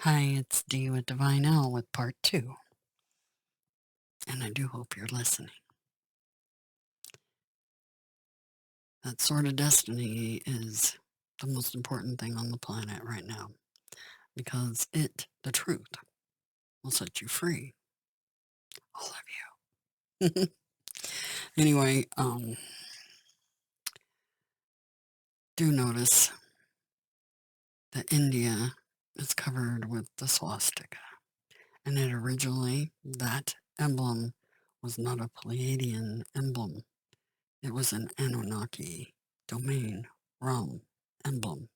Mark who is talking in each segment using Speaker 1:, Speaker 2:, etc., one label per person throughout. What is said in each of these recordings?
Speaker 1: Hi, it's D with Divine L with part 2. And I do hope you're listening. That sword of destiny is the most important thing on the planet right now. Because it, the truth, will set you free. All of you. Anyway, do notice that India is covered with the swastika. And it originally, that emblem was not a Pleiadian emblem. It was an Anunnaki domain realm emblem.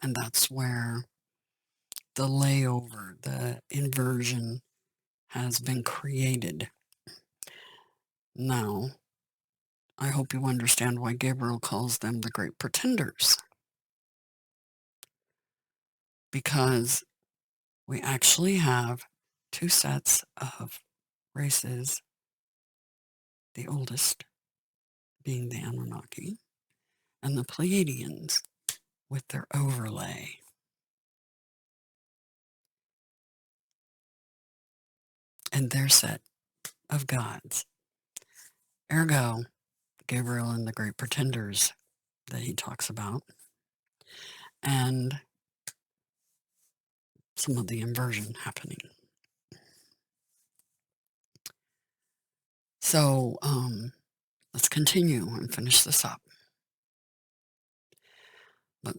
Speaker 1: And that's where the layover, the inversion has been created. Now, I hope you understand why Gabriel calls them the great pretenders. Because we actually have two sets of races, the oldest being the Anunnaki, and the Pleiadians with their overlay. And their set of gods. Ergo, Gabriel and the great pretenders that he talks about, and some of the inversion happening. So let's continue and finish this up. But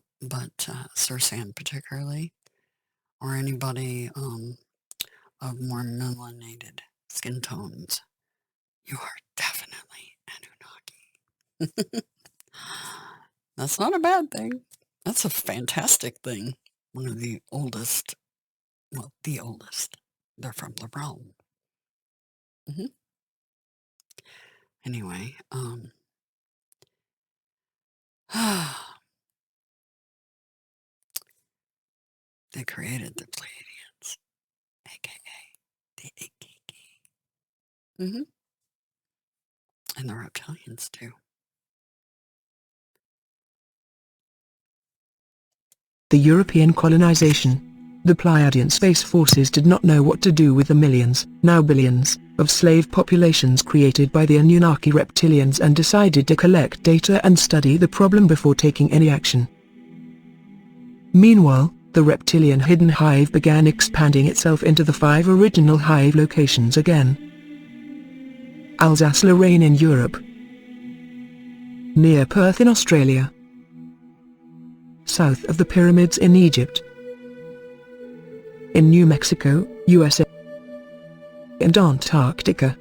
Speaker 1: Sursan particularly, or anybody of more melanated skin tones, you are definitely Anunnaki. That's not a bad thing. That's a fantastic thing. One of the oldest, well, the oldest. They're from the realm. Anyway, they created the Pleiadians, aka the AKK. And the reptilians too.
Speaker 2: The European colonization. The Pleiadian space forces did not know what to do with the millions, now billions, of slave populations created by the Anunnaki reptilians and decided to collect data and study the problem before taking any action. Meanwhile, the reptilian hidden hive began expanding itself into the 5 original hive locations again. Alsace-Lorraine in Europe, near Perth in Australia, south of the pyramids in Egypt, in New Mexico, USA, and Antarctica.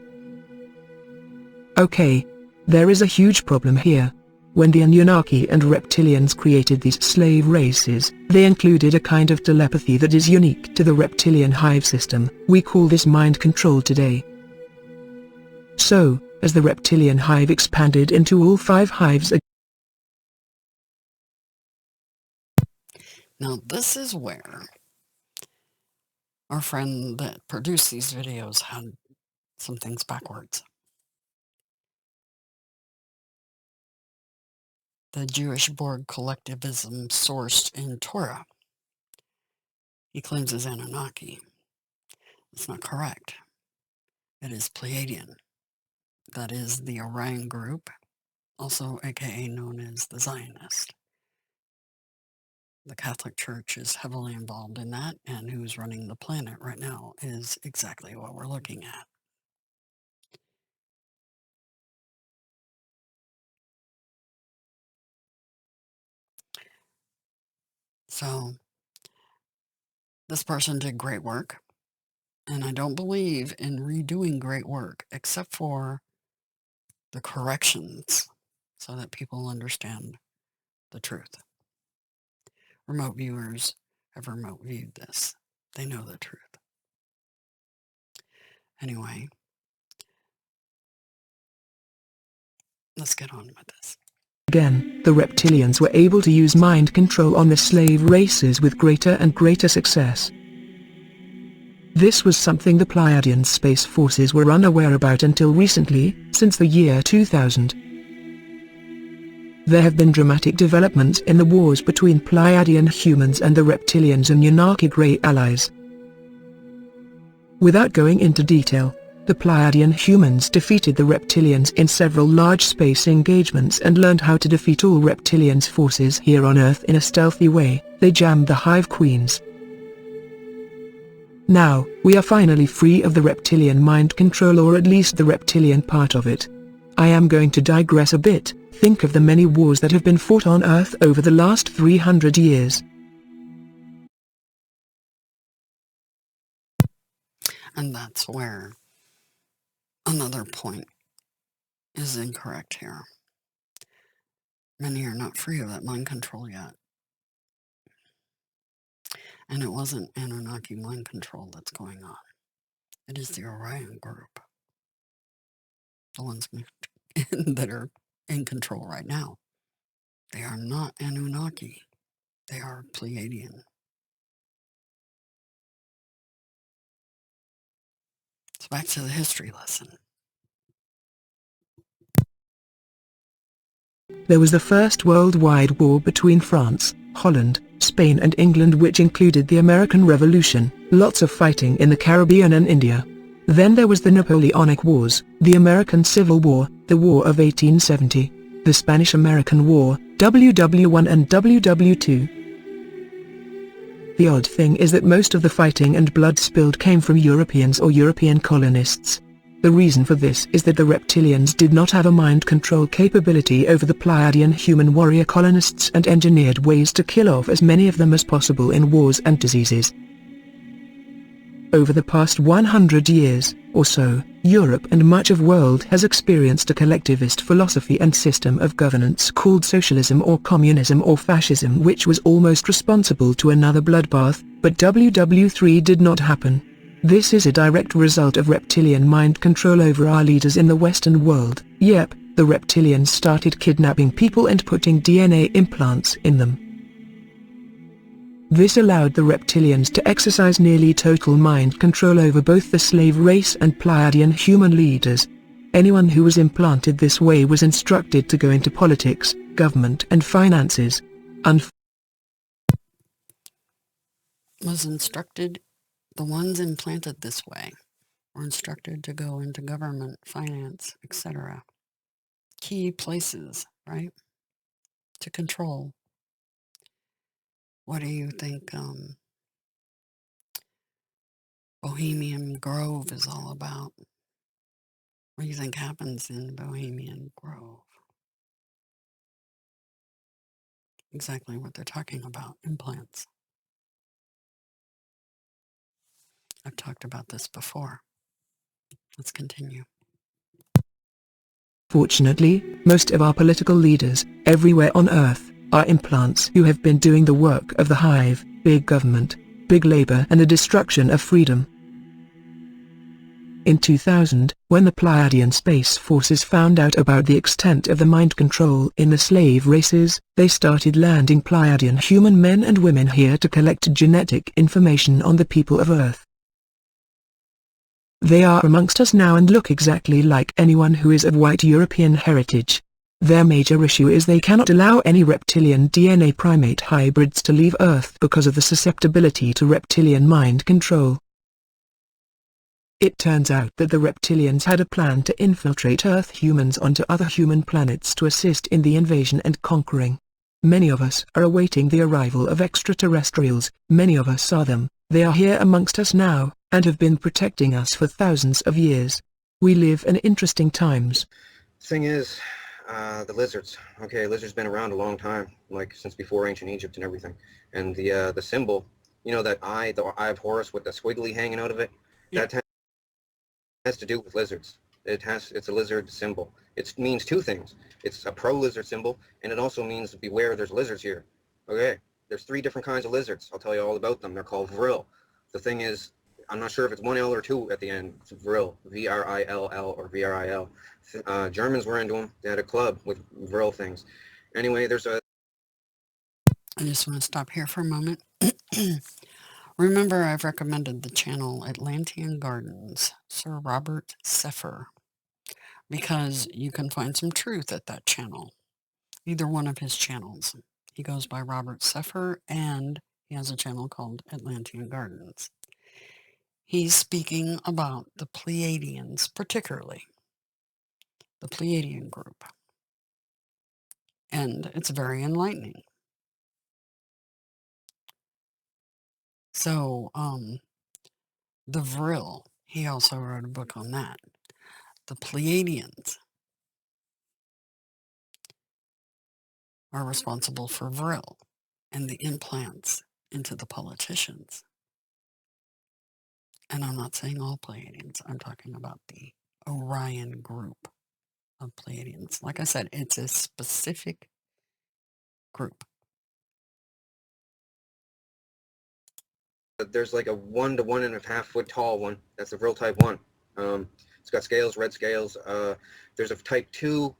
Speaker 2: Okay, there is a huge problem here. When the Anunnaki and reptilians created these slave races, they included a kind of telepathy that is unique to the reptilian hive system. We call this mind control today. So, as the reptilian hive expanded into all 5 hives.
Speaker 1: Now this is where our friend that produced these videos had some things backwards. The Jewish Borg collectivism sourced in Torah. He claims is Anunnaki. It's not correct. It is Pleiadian. That is the Orion group, also aka known as the Zionist. The Catholic Church is heavily involved in that, and who's running the planet right now is exactly what we're looking at. So, this person did great work, and I don't believe in redoing great work, except for the corrections, so that people understand the truth. Remote viewers have remote viewed this. They know the truth. Anyway, let's get on with this.
Speaker 2: Again, the reptilians were able to use mind control on the slave races with greater and greater success. This was something the Pleiadian space forces were unaware about until recently, since the year 2000. There have been dramatic developments in the wars between Pleiadian humans and the reptilians and Anunnaki Grey allies. Without going into detail, the Pleiadian humans defeated the reptilians in several large space engagements and learned how to defeat all reptilians' forces here on Earth in a stealthy way. They jammed the Hive Queens. Now, we are finally free of the reptilian mind control, or at least the reptilian part of it. I am going to digress a bit. Think of the many wars that have been fought on Earth over the last 300 years.
Speaker 1: And that's where another point is incorrect here. Many are not free of that mind control yet. And it wasn't Anunnaki mind control that's going on. It is the Orion group. The ones that are in control right now. They are not Anunnaki. They are Pleiadian. So back to the history lesson.
Speaker 2: There was the First Worldwide War between France, Holland, Spain and England, which included the American Revolution, lots of fighting in the Caribbean and India. Then there was the Napoleonic Wars, the American Civil War, the War of 1870, the Spanish-American War, WW1 and WW2. The odd thing is that most of the fighting and blood spilled came from Europeans or European colonists. The reason for this is that the reptilians did not have a mind control capability over the Pleiadian human warrior colonists and engineered ways to kill off as many of them as possible in wars and diseases. Over the past 100 years, or so, Europe and much of the world has experienced a collectivist philosophy and system of governance called socialism or communism or fascism, which was almost responsible to another bloodbath, but WW3 did not happen. This is a direct result of reptilian mind control over our leaders in the Western world. Yep, the reptilians started kidnapping people and putting DNA implants in them. This allowed the reptilians to exercise nearly total mind control over both the slave race and Pleiadian human leaders. Anyone who was implanted this way was instructed to go into politics, government and finances.
Speaker 1: The ones implanted this way were instructed to go into government, finance, etc. Key places, right? To control. What do you think Bohemian Grove is all about? What do you think happens in Bohemian Grove? Exactly what they're talking about, implants. I've talked about this before. Let's continue.
Speaker 2: Fortunately, most of our political leaders, everywhere on Earth, are implants who have been doing the work of the hive, big government, big labor and the destruction of freedom. In 2000, when the Pleiadian Space Forces found out about the extent of the mind control in the slave races, they started landing Pleiadian human men and women here to collect genetic information on the people of Earth. They are amongst us now and look exactly like anyone who is of white European heritage. Their major issue is they cannot allow any reptilian DNA primate hybrids to leave Earth because of the susceptibility to reptilian mind control. It turns out that the reptilians had a plan to infiltrate Earth humans onto other human planets to assist in the invasion and conquering. Many of us are awaiting the arrival of extraterrestrials. Many of us are them. They are here amongst us now, and have been protecting us for thousands of years. We live in interesting times.
Speaker 3: Thing is, the lizards. Okay, lizards been around a long time, like since before ancient Egypt and everything. And the symbol, you know, that eye, the eye of Horus with the squiggly hanging out of it,
Speaker 1: Yeah.
Speaker 3: that has to do with lizards. It's a lizard symbol. It means two things. It's a pro-lizard symbol, and it also means beware, there's lizards here. Okay, there's 3 different kinds of lizards. I'll tell you all about them. They're called vril. The thing is, I'm not sure if it's 1 L or 2 at the end. It's vril, V-R-I-L-L or V-R-I-L. Germans were into them. They had a club with vril things. Anyway, there's a...
Speaker 1: I just want to stop here for a moment. Remember, I've recommended the channel Atlantean Gardens, Sir Robert Seffer, because you can find some truth at that channel. either one of his channels. He goes by Robert Seffer, and he has a channel called Atlantean Gardens. He's speaking about the Pleiadians, particularly the Pleiadian group. And it's very enlightening. So, the Vril, he also wrote a book on that. The Pleiadians are responsible for Vril and the implants into the politicians. And I'm not saying all Pleiadians, I'm talking about the Orion group of Pleiadians. Like I said, it's a specific group.
Speaker 3: There's like a 1 to 1.5 foot tall one. That's the Vril type 1. It's got scales, red scales. There's a type 2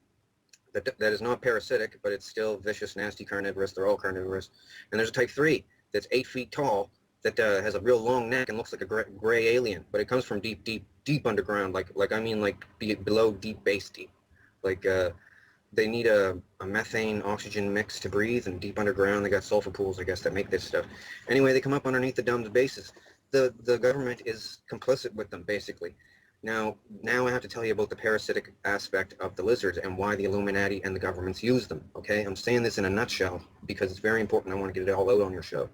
Speaker 3: that is not parasitic, but it's still vicious, nasty, carnivorous. They're all carnivorous. And there's a type 3 that's 8 feet tall that has a real long neck and looks like a gray alien, but it comes from deep underground, like below deep base deep. Like they need a methane oxygen mix to breathe, and deep underground they got sulfur pools, I guess, that make this stuff. Anyway, they come up underneath the dome's bases. The government is complicit with them, basically. Now I have to tell you about the parasitic aspect of the lizards and why the Illuminati and the governments use them, okay? I'm saying this in a nutshell because it's very important. I want to get it all out on your show.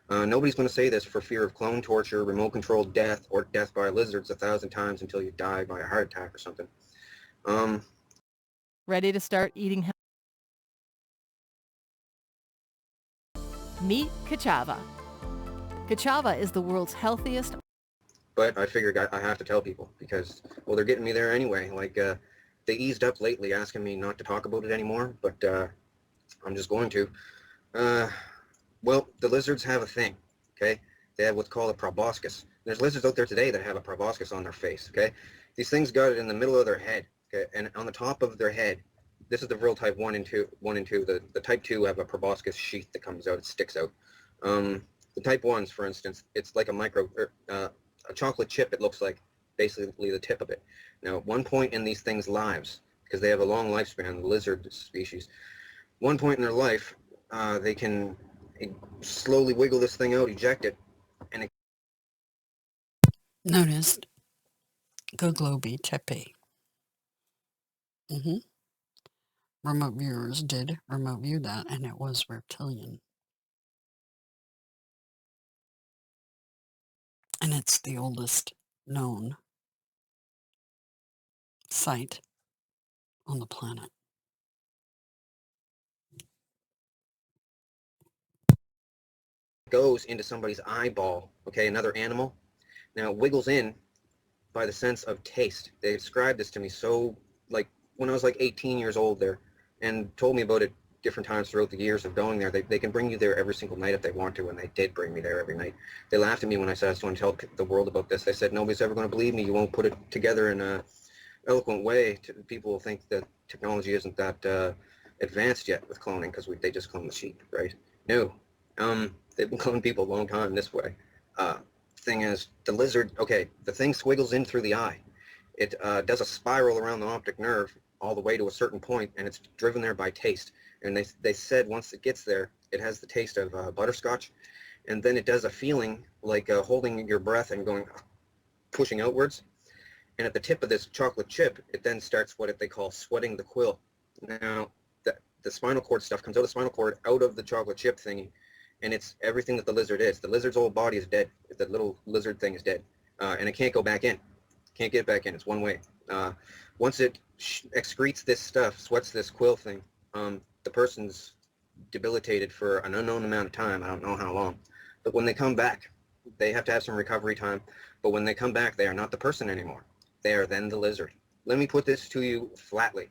Speaker 3: Nobody's going to say this for fear of clone torture, remote-controlled death, or death by lizards 1,000 times until you die by a heart attack or something.
Speaker 4: Ready to start eating healthy? Meet Kachava. Kachava is the world's healthiest.
Speaker 3: But I figured I have to tell people because, well, they're getting me there anyway. Like, they eased up lately asking me not to talk about it anymore, but I'm just going to. Well, the lizards have a thing, okay? They have what's called a proboscis. There's lizards out there today that have a proboscis on their face, okay? These things got it in the middle of their head, okay? And on the top of their head, this is the Vril type 1 and 2. The type 2 have a proboscis sheath that comes out, it sticks out. The type 1s, for instance, it's like a chocolate chip, it looks like, basically the tip of it. Now, at one point in these things' lives, because they have a long lifespan, the lizard species, one point in their life, they can slowly wiggle this thing out, eject it, and it...
Speaker 1: Noticed Goglobi Tepe. Remote viewers did remote view that, and it was reptilian. And it's the oldest known site on the planet.
Speaker 3: goes into somebody's eyeball, okay, another animal. Now, it wiggles in by the sense of taste. They described this to me so, like, when I was like 18 years old there, and told me about it different times throughout the years of going there. They can bring you there every single night if they want to, and they did bring me there every night. They laughed at me when I said I was going to tell the world about this. They said, nobody's ever going to believe me. You won't put it together in a eloquent way. People will think that technology isn't that advanced yet with cloning because they just clone the sheep, right? No. They've been cloning people a long time this way. Thing is, the lizard, okay, the thing squiggles in through the eye. It does a spiral around the optic nerve all the way to a certain point, and it's driven there by taste. And they said once it gets there, it has the taste of butterscotch, and then it does a feeling like holding your breath and going, pushing outwards. And at the tip of this chocolate chip, it then starts what they call sweating the quill. Now, the spinal cord stuff comes out of the spinal cord, out of the chocolate chip thingy, and it's everything that the lizard is. The lizard's whole body is dead. The little lizard thing is dead, and it can't go back in. Can't get back in. It's one way. Once it excretes this stuff, sweats this quill thing, the person's debilitated for an unknown amount of time. I don't know how long. But when they come back, they have to have some recovery time. But when they come back, they are not the person anymore. They are then the lizard. Let me put this to you flatly.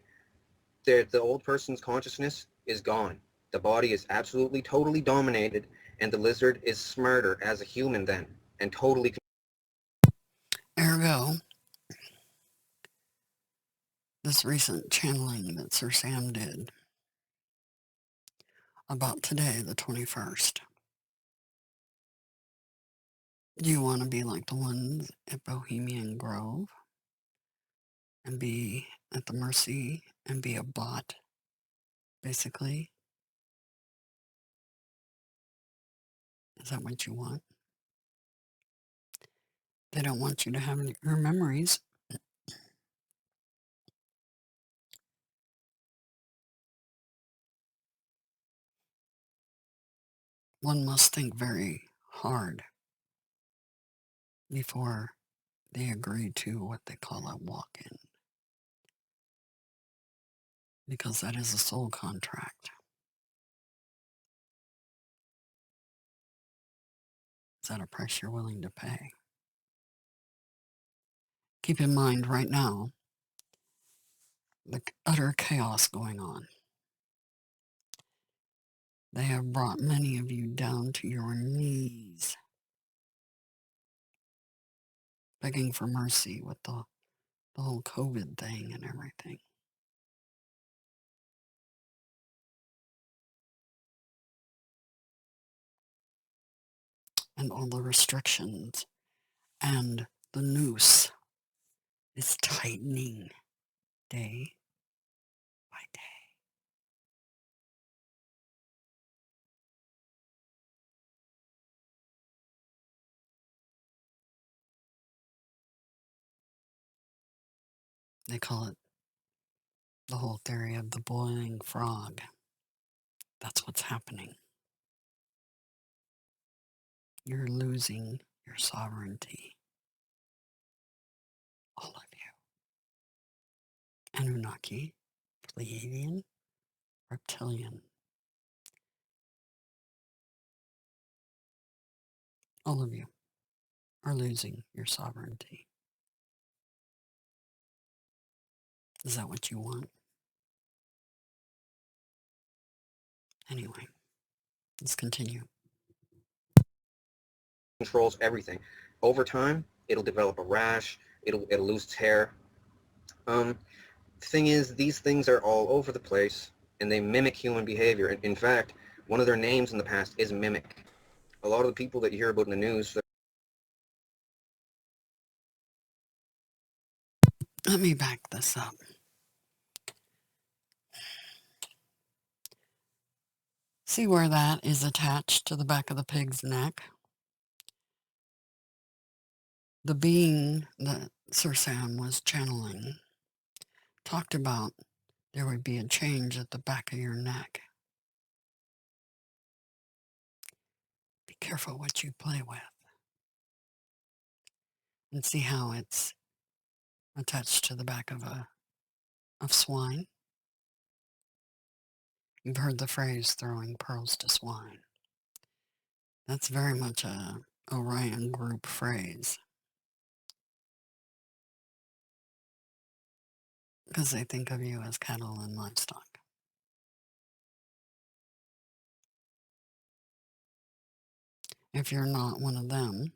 Speaker 3: The old person's consciousness is gone. The body is absolutely, totally dominated, and the lizard is smarter as a human then, and totally...
Speaker 1: Ergo, this recent channeling that Sir Sam did about today, the 21st. Do you want to be like the ones at Bohemian Grove and be at the mercy and be a bot basically. Is that what you want? They don't want you to have your memories. One must think very hard before they agree to what they call a walk-in, because that is a soul contract. Is that a price you're willing to pay? Keep in mind right now the utter chaos going on. They have brought many of you down to your knees, begging for mercy with the whole COVID thing and everything. And all the restrictions, and the noose is tightening day by day. They call it the whole theory of the boiling frog. That's what's happening. You're losing your sovereignty. All of you. Anunnaki, Pleiadian, Reptilian. All of you are losing your sovereignty. Is that what you want? Anyway, let's continue.
Speaker 3: Controls everything. Over time, it'll develop a rash. It'll lose its hair. The thing is, these things are all over the place, and they mimic human behavior. In fact, one of their names in the past is Mimic. A lot of the people that you hear about in the news.
Speaker 1: Let me back this up. See where that is attached to the back of the pig's neck? The being that Sir Sam was channeling talked about there would be a change at the back of your neck. Be careful what you play with. And see how it's attached to the back of swine. You've heard the phrase throwing pearls to swine. That's very much a Orion group phrase. Because they think of you as cattle and livestock. If you're not one of them,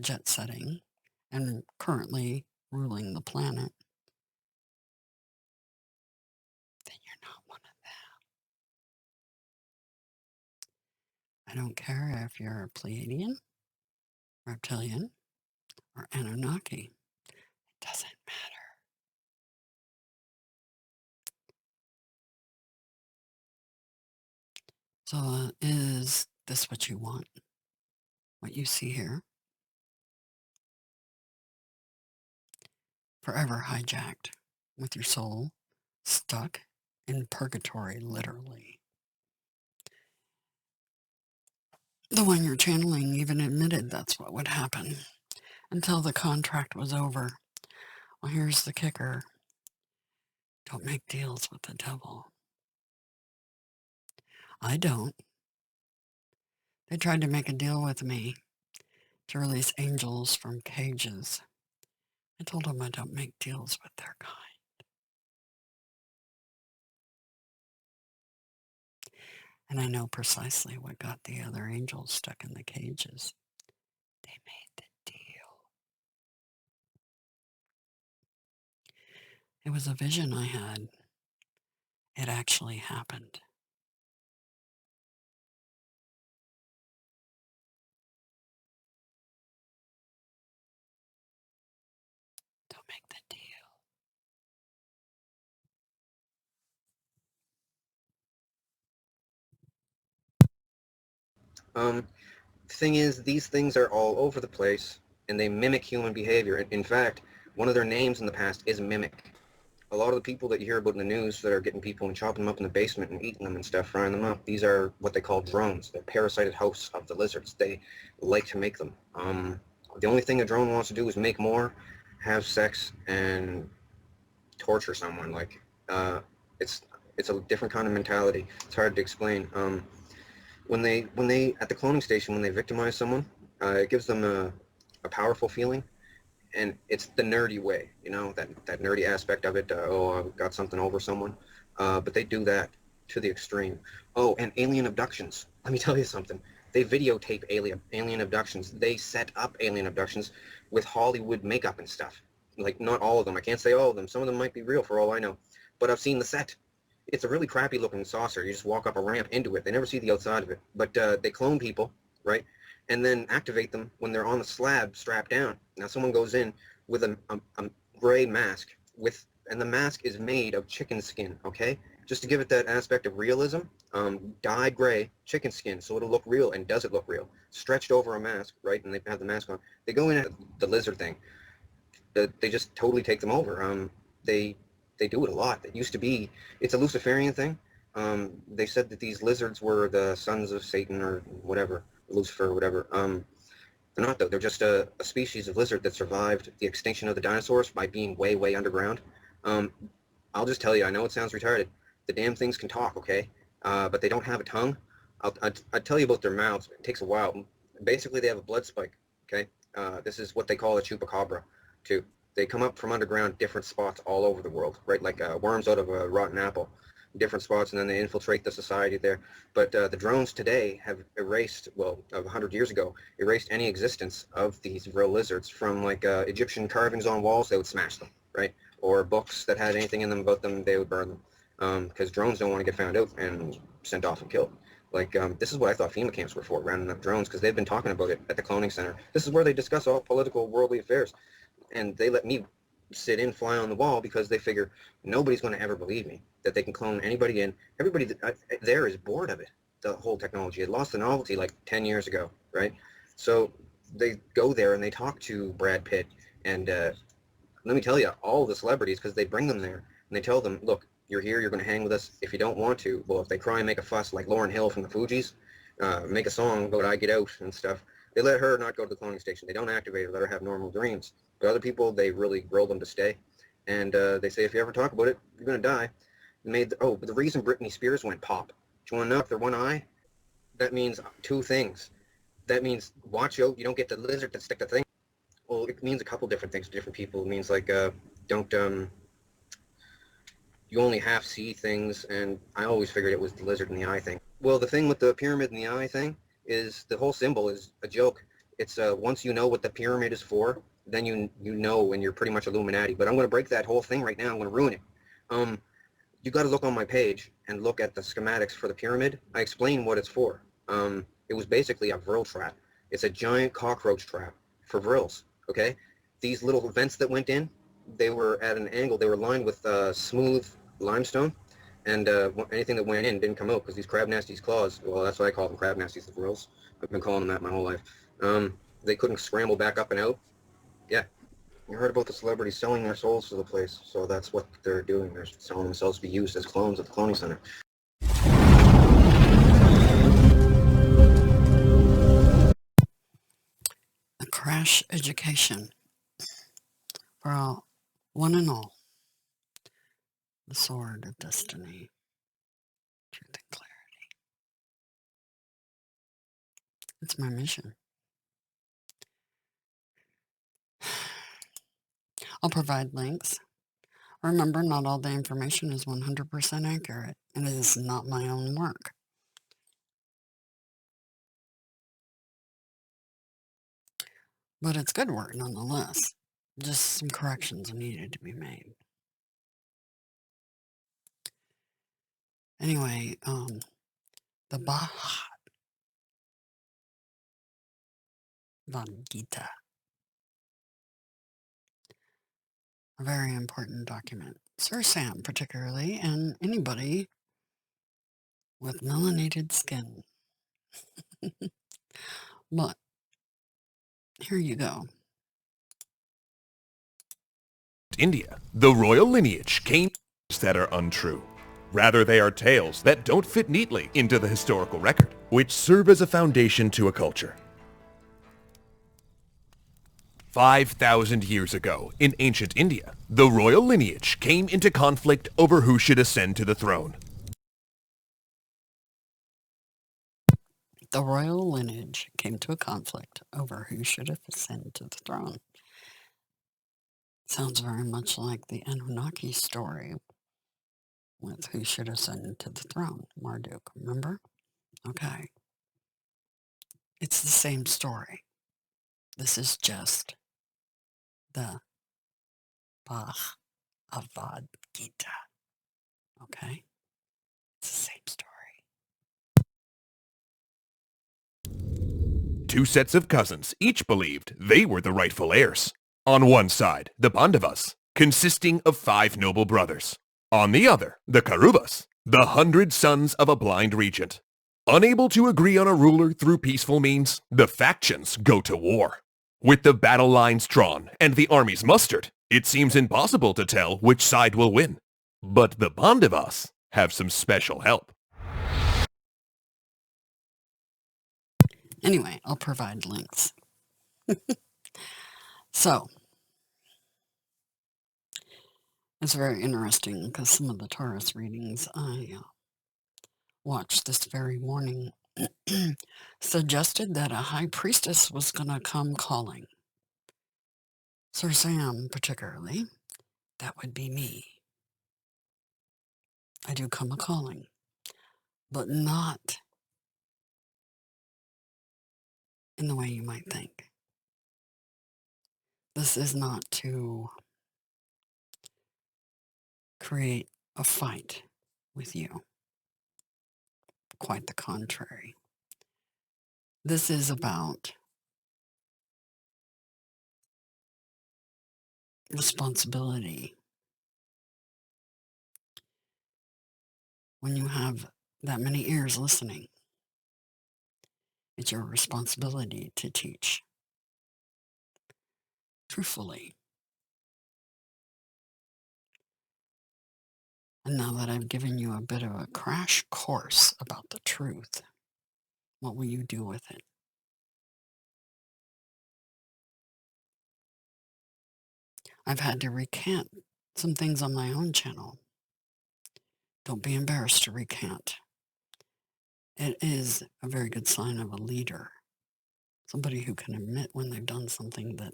Speaker 1: jet setting, and currently ruling the planet, then you're not one of them. I don't care if you're a Pleiadian, Reptilian, or Anunnaki. It doesn't matter. So is this what you want? What you see here? Forever hijacked, with your soul stuck in purgatory, literally. The one you're channeling even admitted that's what would happen until the contract was over. Well, here's the kicker. Don't make deals with the devil. I don't. They tried to make a deal with me to release angels from cages. I told them I don't make deals with their kind. And I know precisely what got the other angels stuck in the cages. They made the deal. It was a vision I had. It actually happened. Don't make the deal.
Speaker 3: The thing is, these things are all over the place, and they mimic human behavior. In fact, one of their names in the past is Mimic. A lot of the people that you hear about in the news that are getting people and chopping them up in the basement and eating them and stuff, frying them up, these are what they call drones. They're parasited hosts of the lizards. They like to make them. The only thing a drone wants to do is make more, have sex, and torture someone. Like, it's it's a different kind of mentality. It's hard to explain. When they at the cloning station, when they victimize someone, it gives them a powerful feeling, and it's the nerdy way, that nerdy aspect of it. Oh, I've got something over someone, but they do that to the extreme. Oh, and alien abductions. Let me tell you something. They videotape alien abductions. They set up alien abductions with Hollywood makeup and stuff. Like, not all of them. I can't say all of them. Some of them might be real for all I know. But I've seen the set. It's a really crappy looking saucer. You just walk up a ramp into it. They never see the outside of it. But they clone people, right? And then activate them when they're on the slab strapped down. Now someone goes in with a gray mask and the mask is made of chicken skin, okay? Just to give it that aspect of realism, dyed gray chicken skin, so it'll look real. And does it look real? Stretched over a mask, right? And they have the mask on. They go in at the lizard thing. They just totally take them over. They do it a lot. It used to be, it's a Luciferian thing. They said that these lizards were the sons of Satan or whatever, Lucifer or whatever. They're not, though. They're just a species of lizard that survived the extinction of the dinosaurs by being way, way underground. I'll just tell you, I know it sounds retarded. The damn things can talk, okay? But they don't have a tongue. I'll tell you about their mouths. It takes a while. Basically, they have a blood spike, okay? This is what they call a chupacabra, too. They come up from underground different spots all over the world, right? Like worms out of a rotten apple, different spots, and then they infiltrate the society there. But the drones today have erased, well, of 100 years ago, erased any existence of these real lizards from like Egyptian carvings on walls. They would smash them, right? Or books that had anything in them about them, they would burn them. Because drones don't want to get found out and sent off and killed. Like, this is what I thought FEMA camps were for, rounding up drones, because they've been talking about it at the cloning center. This is where they discuss all political, worldly affairs. And they let me sit in, fly on the wall, because they figure nobody's going to ever believe me that they can clone anybody in. Everybody there is bored of it, the whole technology. It lost the novelty like 10 years ago, right? So they go there and they talk to Brad Pitt and let me tell you, all the celebrities, because they bring them there and they tell them, look, you're here, you're going to hang with us. If you don't want to, well, if they cry and make a fuss like Lauryn Hill from the Fugees, make a song about I Get Out and stuff, they let her not go to the cloning station. They don't activate her, let her have normal dreams. But other people, they really grill them to stay. And they say, if you ever talk about it, you're going to die. But the reason Britney Spears went pop, do you want to know if they're one eye? That means two things. That means watch out, you don't get the lizard that stick the thing. Well, it means a couple different things to different people. It means like, don't, you only half see things, and I always figured it was the lizard in the eye thing. Well, the thing with the pyramid in the eye thing is the whole symbol is a joke. It's once you know what the pyramid is for, then you know, and you're pretty much Illuminati. But I'm going to break that whole thing right now. I'm going to ruin it. You got to look on my page and look at the schematics for the pyramid. I explain what it's for. It was basically a vril trap. It's a giant cockroach trap for vrils, okay? These little vents that went in, they were at an angle. They were lined with smooth limestone, and anything that went in didn't come out because these crab nasties claws, well, that's what I call them, crab nasties, the vrils. I've been calling them that my whole life. They couldn't scramble back up and out. Yeah, you heard about the celebrities selling their souls to the place, so that's what they're doing. They're selling themselves to be used as clones at the cloning center.
Speaker 1: A crash education for all, one and all. The sword of destiny, truth and clarity. It's my mission. I'll provide links. Remember, not all the information is 100% accurate, and it is not my own work. But it's good work nonetheless. Just some corrections needed to be made. Anyway, the Bhagavad Gita, a very important document. Sir Sam particularly, and anybody with melanated skin. But here you go.
Speaker 5: India, the royal lineage came that are untrue. Rather, they are tales that don't fit neatly into the historical record, which serve as a foundation to a culture. 5,000 years ago, in ancient India, the royal lineage came into conflict over who should ascend to the throne.
Speaker 1: The royal lineage came to a conflict over who should ascend to the throne. Sounds very much like the Anunnaki story with who should ascend to the throne. Marduk, remember? Okay. It's the same story. This is just the Bhagavad Gita. Okay? It's the same story.
Speaker 5: Two sets of cousins each believed they were the rightful heirs. On one side, the Pandavas, consisting of 5 noble brothers. On the other, the Kauruvas, the 100 sons of a blind regent. Unable to agree on a ruler through peaceful means, the factions go to war. With the battle lines drawn and the armies mustered, it seems impossible to tell which side will win. But the Pandavas have some special help.
Speaker 1: Anyway, I'll provide links. So, it's very interesting because some of the Taurus readings I watched this very morning suggested that a high priestess was going to come calling. Sir Sam, particularly, that would be me. I do come a calling, but not in the way you might think. This is not to create a fight with you. Quite the contrary. This is about responsibility. When you have that many ears listening, it's your responsibility to teach truthfully. And now that I've given you a bit of a crash course about the truth, what will you do with it? I've had to recant some things on my own channel. Don't be embarrassed to recant. It is a very good sign of a leader. Somebody who can admit when they've done something that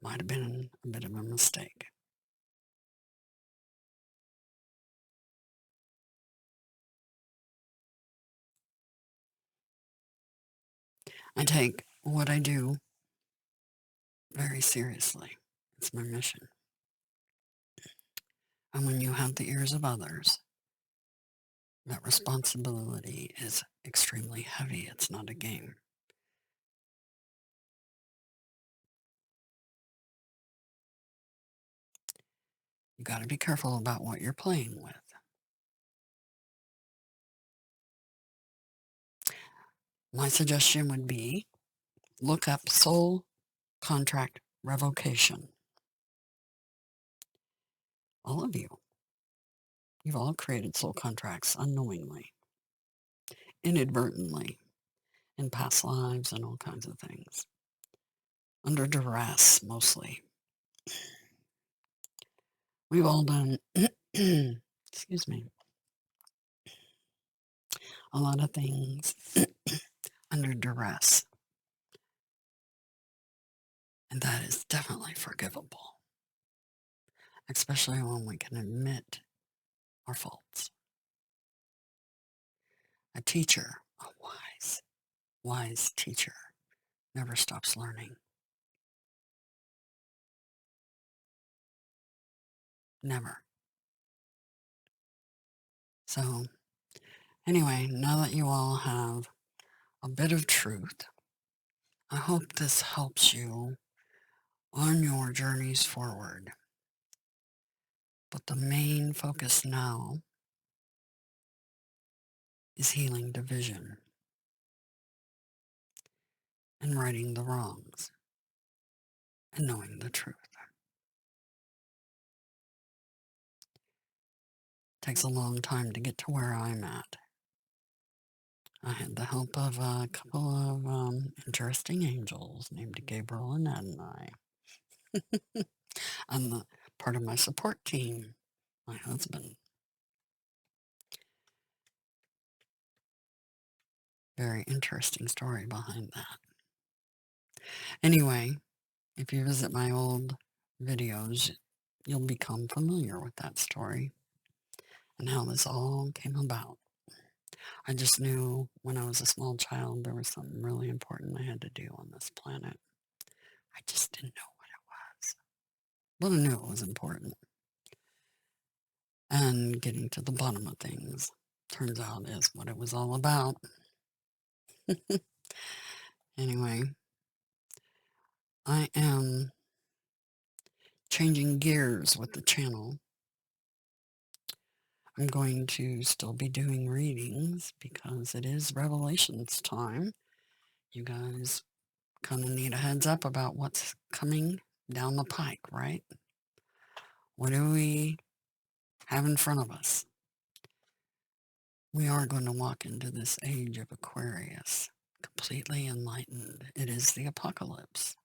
Speaker 1: might have been a bit of a mistake. I take what I do very seriously. It's my mission. And when you have the ears of others, that responsibility is extremely heavy. It's not a game. You got to be careful about what you're playing with. My suggestion would be look up soul contract revocation. All of you. You've all created soul contracts unknowingly, inadvertently, in past lives and all kinds of things. Under duress, mostly. We've all done, excuse me, a lot of things under duress. And that is definitely forgivable, especially when we can admit our faults. A teacher, a wise teacher, never stops learning. Never. So, anyway, now that you all have a bit of truth, I hope this helps you on your journeys forward. But the main focus now is healing division. and righting the wrongs and knowing the truth. Takes a long time to get to where I'm at. I had the help of a couple of interesting angels named Gabriel and Adonai. I'm the part of my support team, my husband. Very interesting story behind that. Anyway, if you visit my old videos, you'll become familiar with that story and how this all came about. I just knew when I was a small child there was something really important I had to do on this planet. I just didn't know what it was. But I knew it was important. And getting to the bottom of things, turns out, is what it was all about. Anyway, I am changing gears with the channel. I'm going to still be doing readings because it is Revelations time. You guys kind of need a heads up about what's coming down the pike, right? What do we have in front of us? We are going to walk into this age of Aquarius, completely enlightened. It is the apocalypse.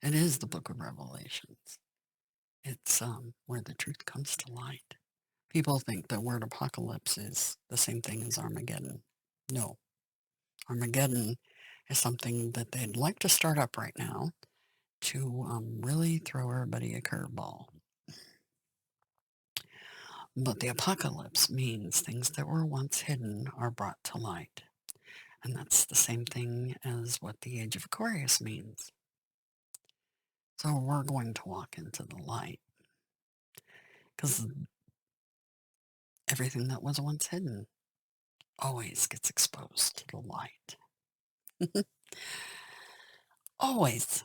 Speaker 1: It is the book of Revelations. It's where the truth comes to light. People think the word apocalypse is the same thing as Armageddon. No. Armageddon is something that they'd like to start up right now to really throw everybody a curveball. But the apocalypse means things that were once hidden are brought to light. And that's the same thing as what the age of Aquarius means. So we're going to walk into the light. Because everything that was once hidden always gets exposed to the light. Always.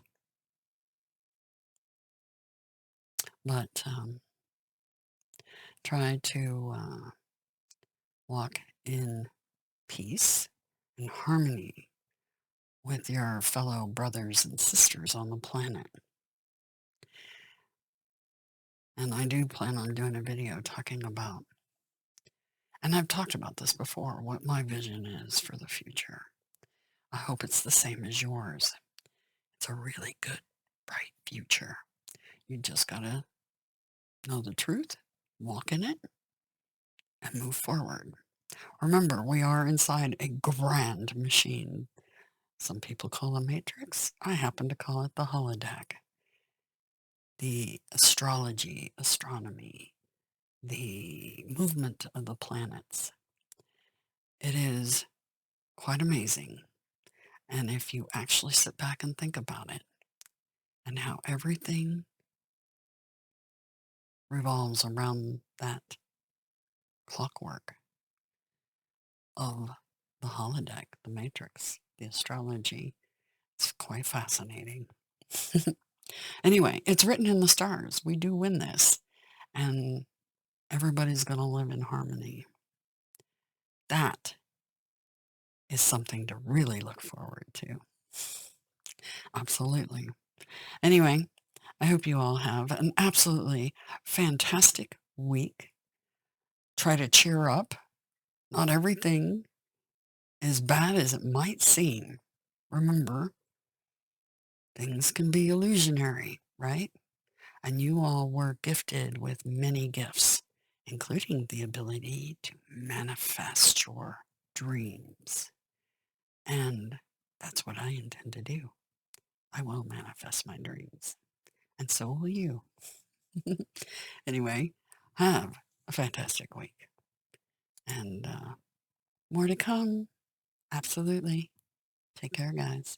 Speaker 1: But try to walk in peace and harmony with your fellow brothers and sisters on the planet. And I do plan on doing a video talking about, and I've talked about this before, what my vision is for the future. I hope it's the same as yours. It's a really good, bright future. You just gotta know the truth, walk in it, and move forward. Remember, we are inside a grand machine. Some people call it Matrix. I happen to call it the holodeck. The astrology, astronomy, the movement of the planets. It is quite amazing. And if you actually sit back and think about it, and how everything revolves around that clockwork of the holodeck, the matrix, the astrology, it's quite fascinating. Anyway, it's written in the stars. We do win this. And everybody's going to live in harmony. That is something to really look forward to. Absolutely. Anyway, I hope you all have an absolutely fantastic week. Try to cheer up. Not everything is bad as it might seem. Remember, things can be illusionary, right? And you all were gifted with many gifts, including the ability to manifest your dreams. And that's what I intend to do. I will manifest my dreams. And so will you. Anyway, have a fantastic week. And more to come. Absolutely. Take care, guys.